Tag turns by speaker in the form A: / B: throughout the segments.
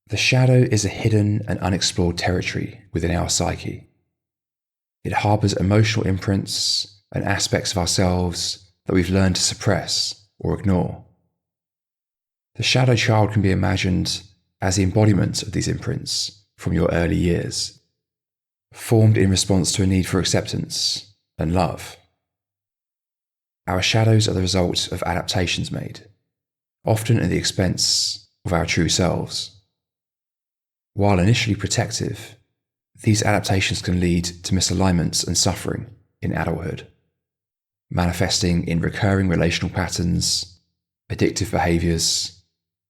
A: The shadow is a hidden and unexplored territory within our psyche. It harbours emotional imprints and aspects of ourselves that we've learned to suppress or ignore. The shadow child can be imagined as the embodiment of these imprints from your early years, formed in response to a need for acceptance and love. Our shadows are the result of adaptations made, often at the expense of our true selves. While initially protective, these adaptations can lead to misalignments and suffering in adulthood, manifesting in recurring relational patterns, addictive behaviours,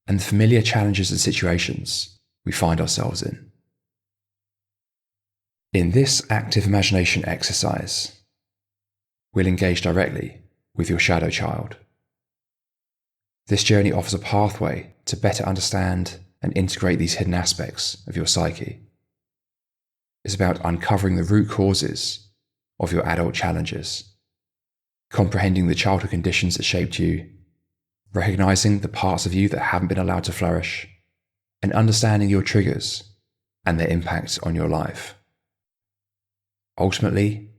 A: and the familiar challenges and situations we find ourselves in. In this active imagination exercise, we'll engage directly with your shadow child. This journey offers a pathway to better understand and integrate these hidden aspects of your psyche. It's about uncovering the root causes of your adult challenges, comprehending the childhood conditions that shaped you, recognizing the parts of you that haven't been allowed to flourish, and understanding your triggers and their impact on your life. Ultimately,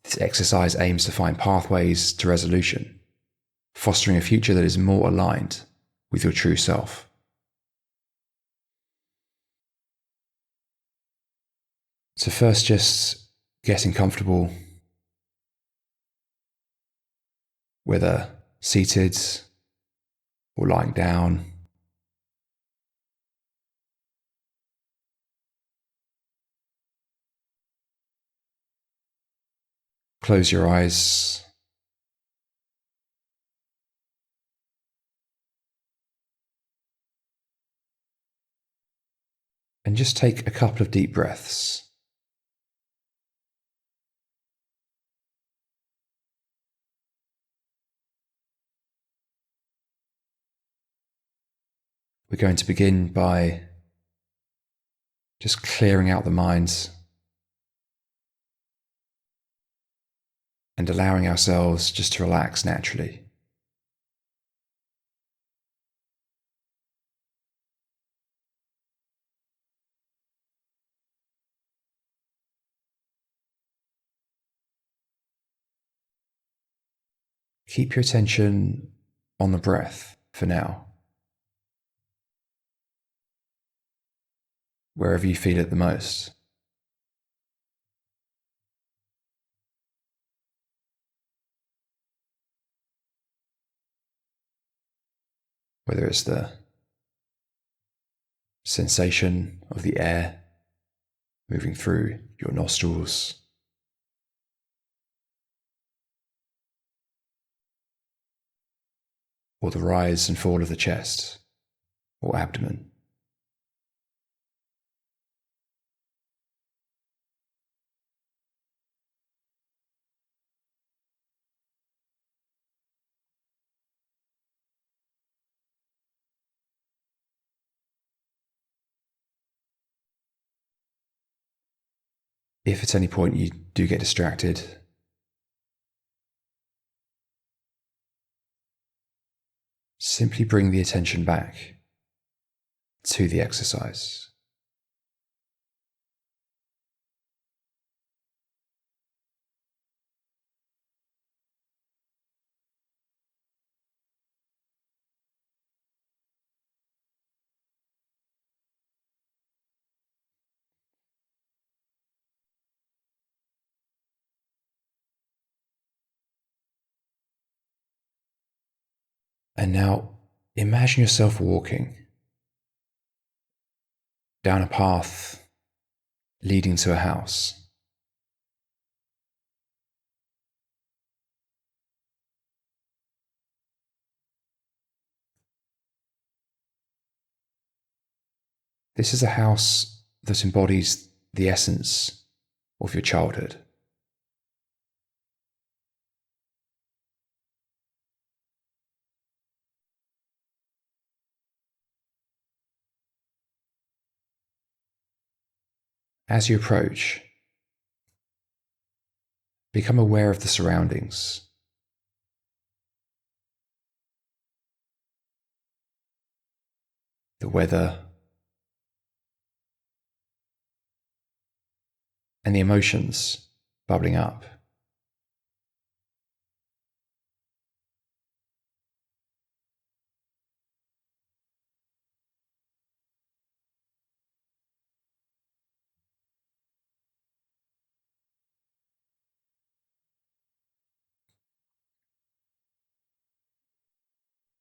A: this exercise aims to find pathways to resolution, fostering a future that is more aligned with your true self. So first, just getting comfortable, whether seated or lying down. Close your eyes. And just take a couple of deep breaths. We're going to begin by just clearing out the mind and allowing ourselves just to relax naturally. Keep your attention on the breath for now, wherever you feel it the most. Whether it's the sensation of the air moving through your nostrils, or the rise and fall of the chest or abdomen. If at any point you do get distracted, simply bring the attention back to the exercise. And now imagine yourself walking down a path leading to a house. This is a house that embodies the essence of your childhood. As you approach, become aware of the surroundings. The weather, and the emotions bubbling up.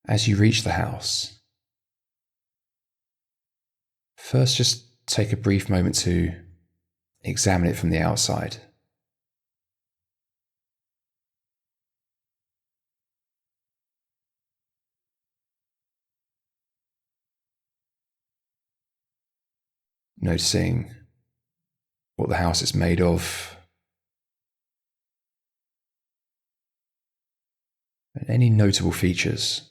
A: As you reach the house, first just take a brief moment to examine it from the outside. Noticing what the house is made of, and any notable features.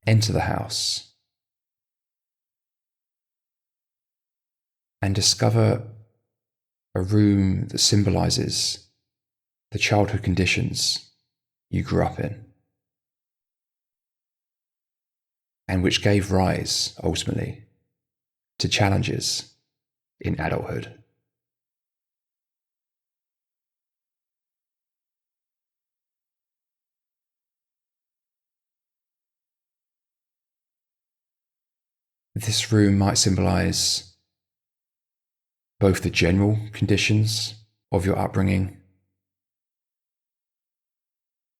A: Enter the house and discover a room that symbolizes the childhood conditions you grew up in, and which gave rise, ultimately, to challenges in adulthood. This room might symbolize both the general conditions of your upbringing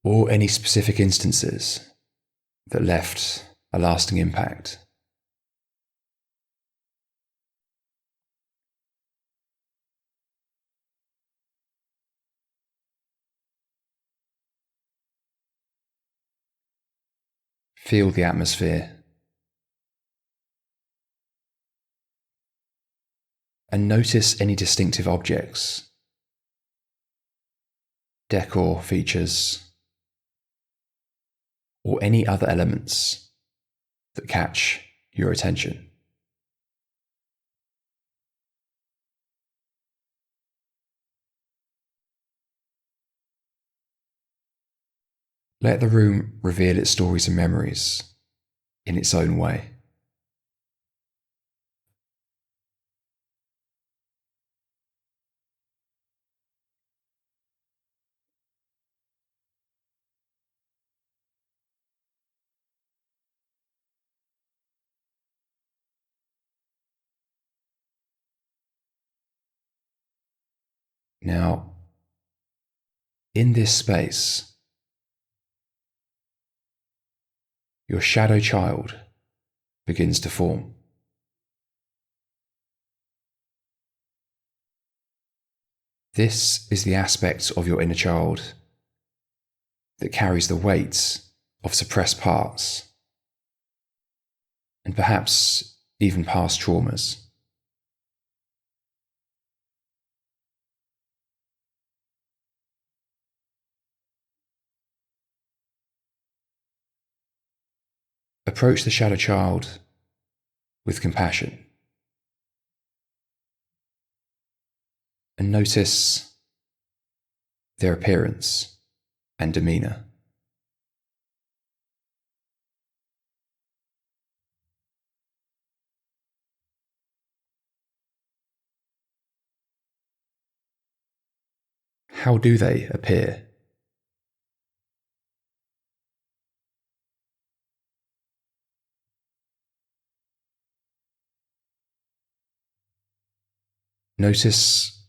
A: or any specific instances that left a lasting impact. Feel the atmosphere and notice any distinctive objects, decor features, or any other elements that catch your attention. Let the room reveal its stories and memories in its own way. Now, in this space, your shadow child begins to form. This is the aspect of your inner child that carries the weight of suppressed parts and perhaps even past traumas. Approach the shadow child with compassion and notice their appearance and demeanour. How do they appear? Notice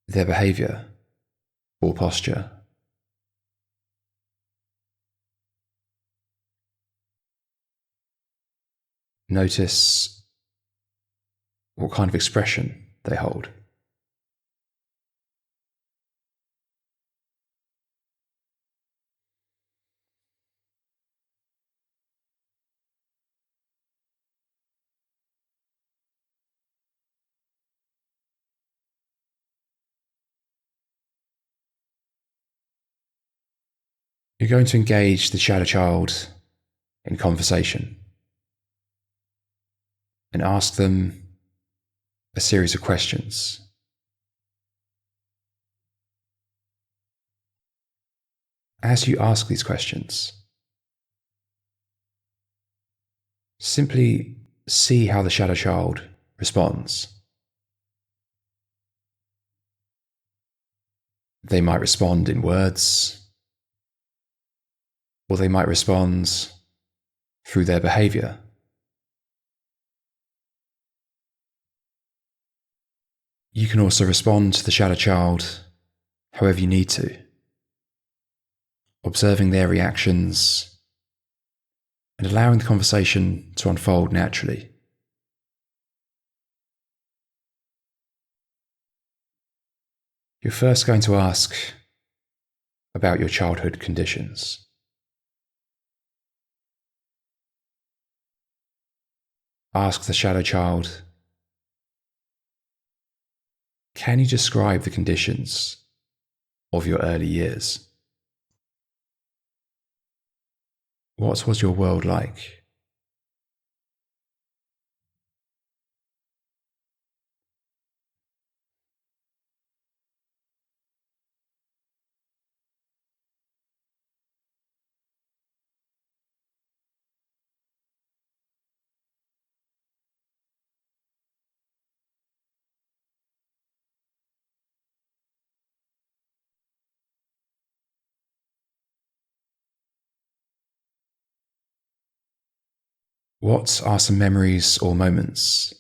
A: their behaviour or posture. Notice what kind of expression they hold. You're going to engage the shadow child in conversation. and ask them a series of questions. As you ask these questions, simply see how the shadow child responds. They might respond in words, or they might respond through their behaviour. You can also respond to the shadow child however you need to, observing their reactions and allowing the conversation to unfold naturally. You're first going to ask about your childhood conditions. Ask the shadow child, can you describe the conditions of your early years? What was your world like? What are some memories or moments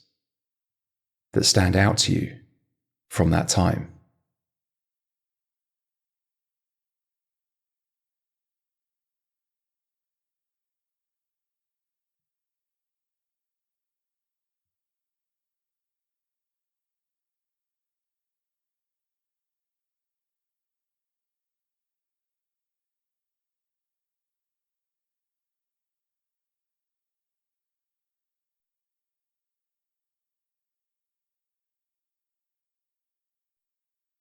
A: that stand out to you from that time?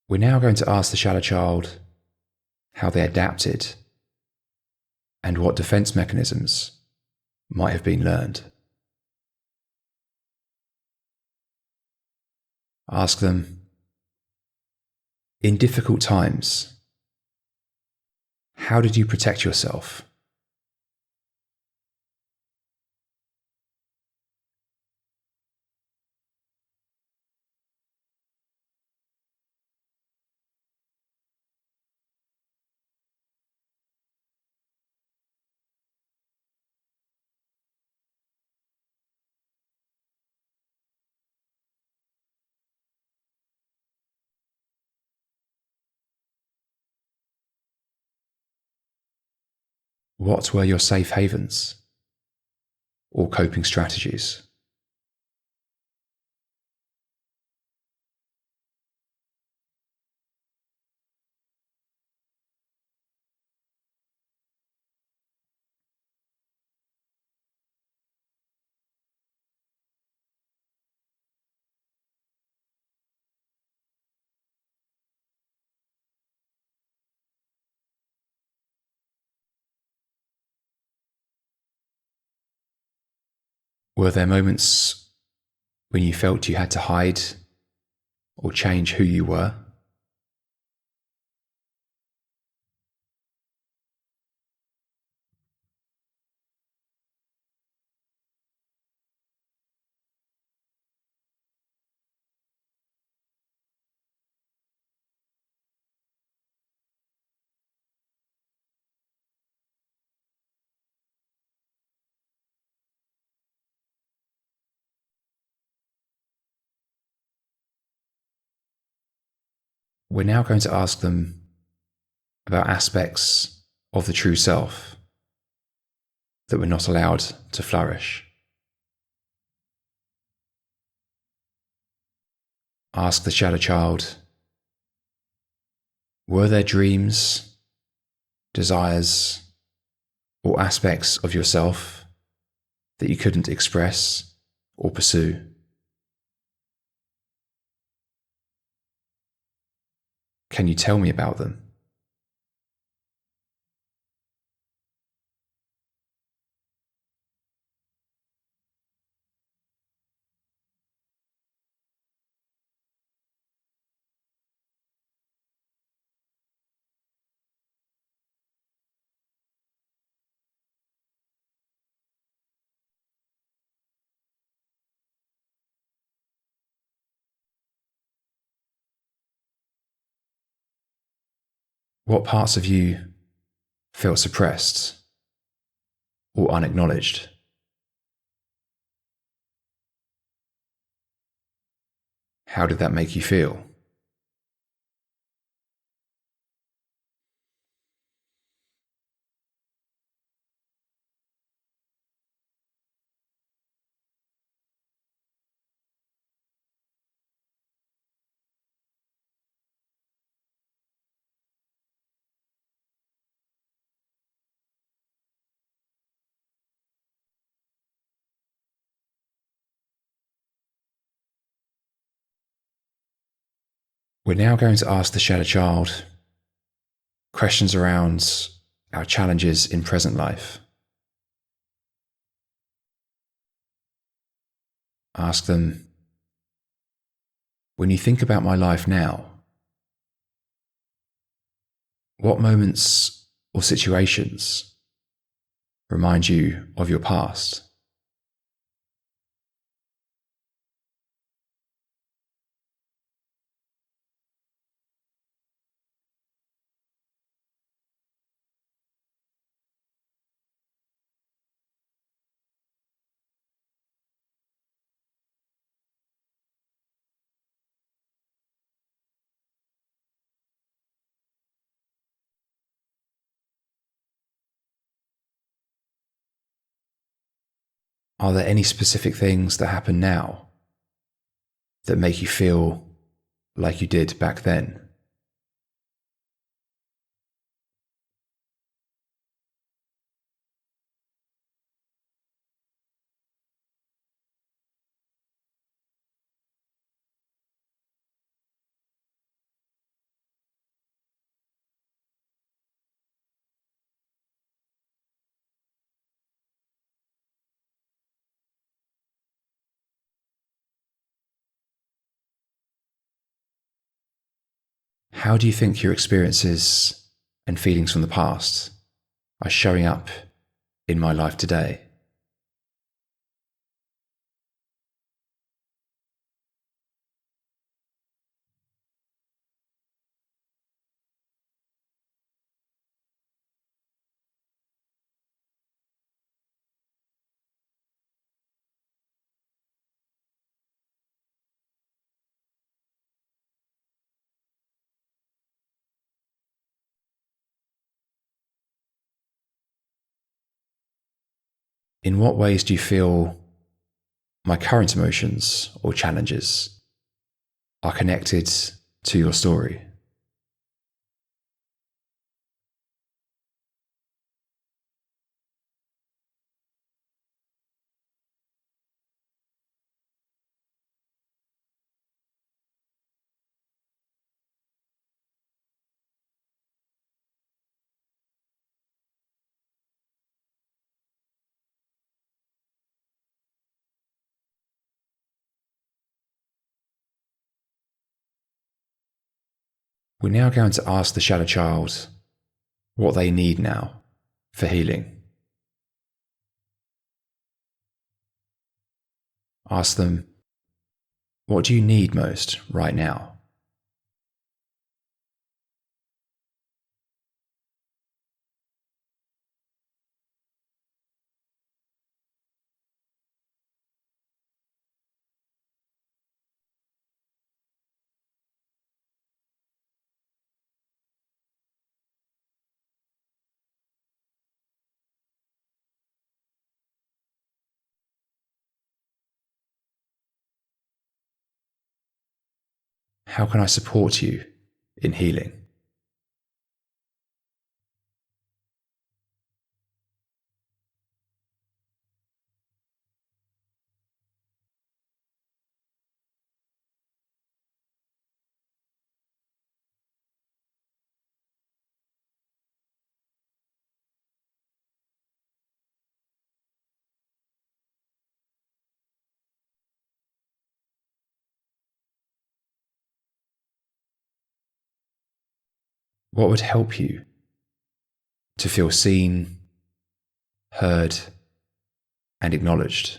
A: We're now going to ask the shadow child how they adapted and what defense mechanisms might have been learned. Ask them, in difficult times, how did you protect yourself? What were your safe havens or coping strategies? Were there moments when you felt you had to hide or change who you were? We're now going to ask them about aspects of the true self that were not allowed to flourish. Ask the shadow child, were there dreams, desires, or aspects of yourself that you couldn't express or pursue? Can you tell me about them? What parts of you felt suppressed or unacknowledged? How did that make you feel? We're now going to ask the shadow child questions around our challenges in present life. Ask them, when you think about my life now, what moments or situations remind you of your past? Are there any specific things that happen now that make you feel like you did back then? How do you think your experiences and feelings from the past are showing up in my life today? In what ways do you feel my current emotions or challenges are connected to your story? We're now going to ask the shadow child what they need now for healing. Ask them, what do you need most right now? How can I support you in healing? What would help you to feel seen, heard, and acknowledged?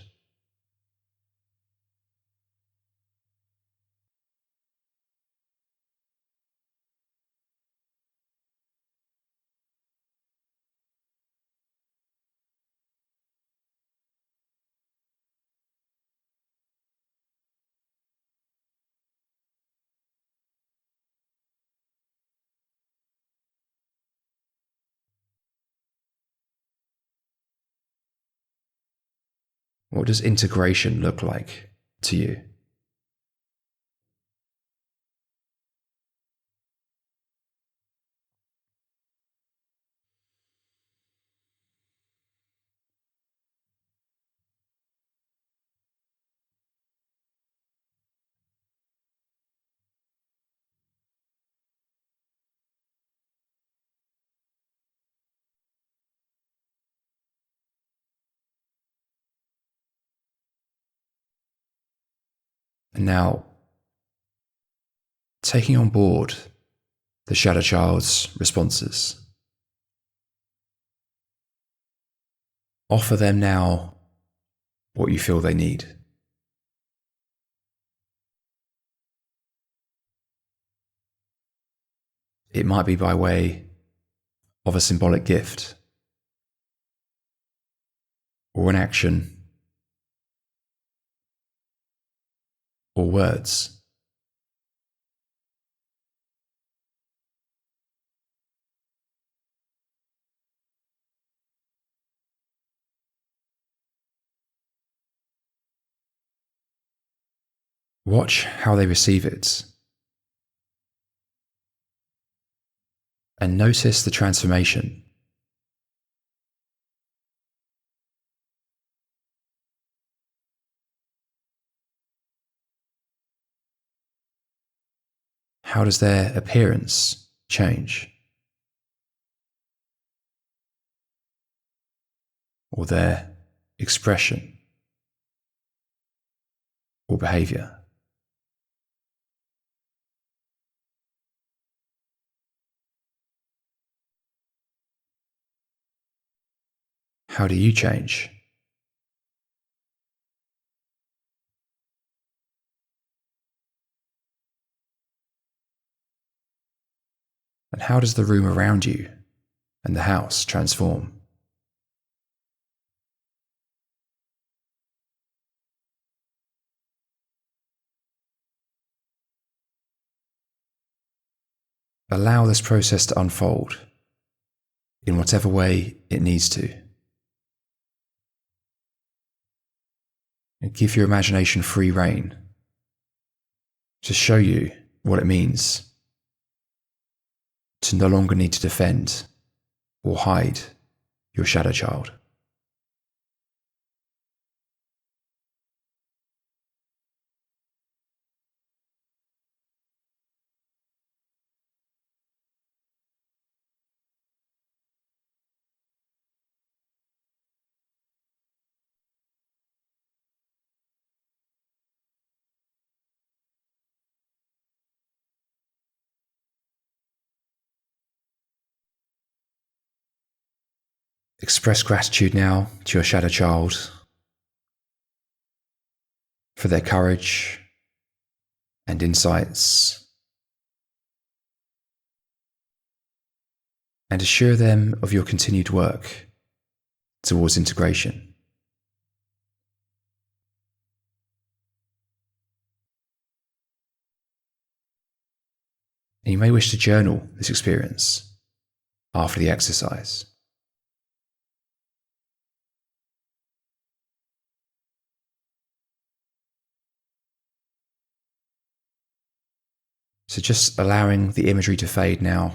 A: What does integration look like to you? And now, taking on board the shadow child's responses, offer them now what you feel they need. It might be by way of a symbolic gift, or an action, or words. Watch how they receive it, and notice the transformation. How does their appearance change? Or their expression? Or behaviour? How do you change? And how does the room around you and the house transform? Allow this process to unfold in whatever way it needs to. And give your imagination free rein to show you what it means to no longer need to defend or hide your shadow child. Express gratitude now to your shadow child for their courage and insights, and assure them of your continued work towards integration. And you may wish to journal this experience after the exercise. So just allowing the imagery to fade now.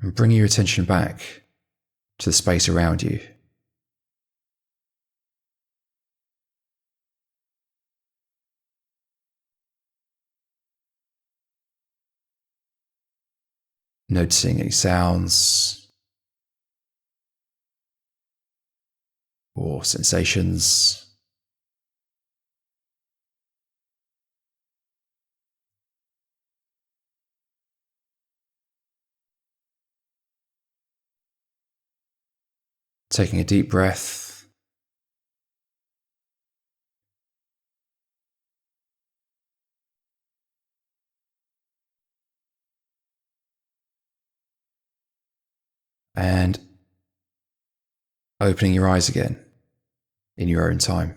A: And bringing your attention back to the space around you. Noticing any sounds or sensations. Taking a deep breath. And opening your eyes again in your own time.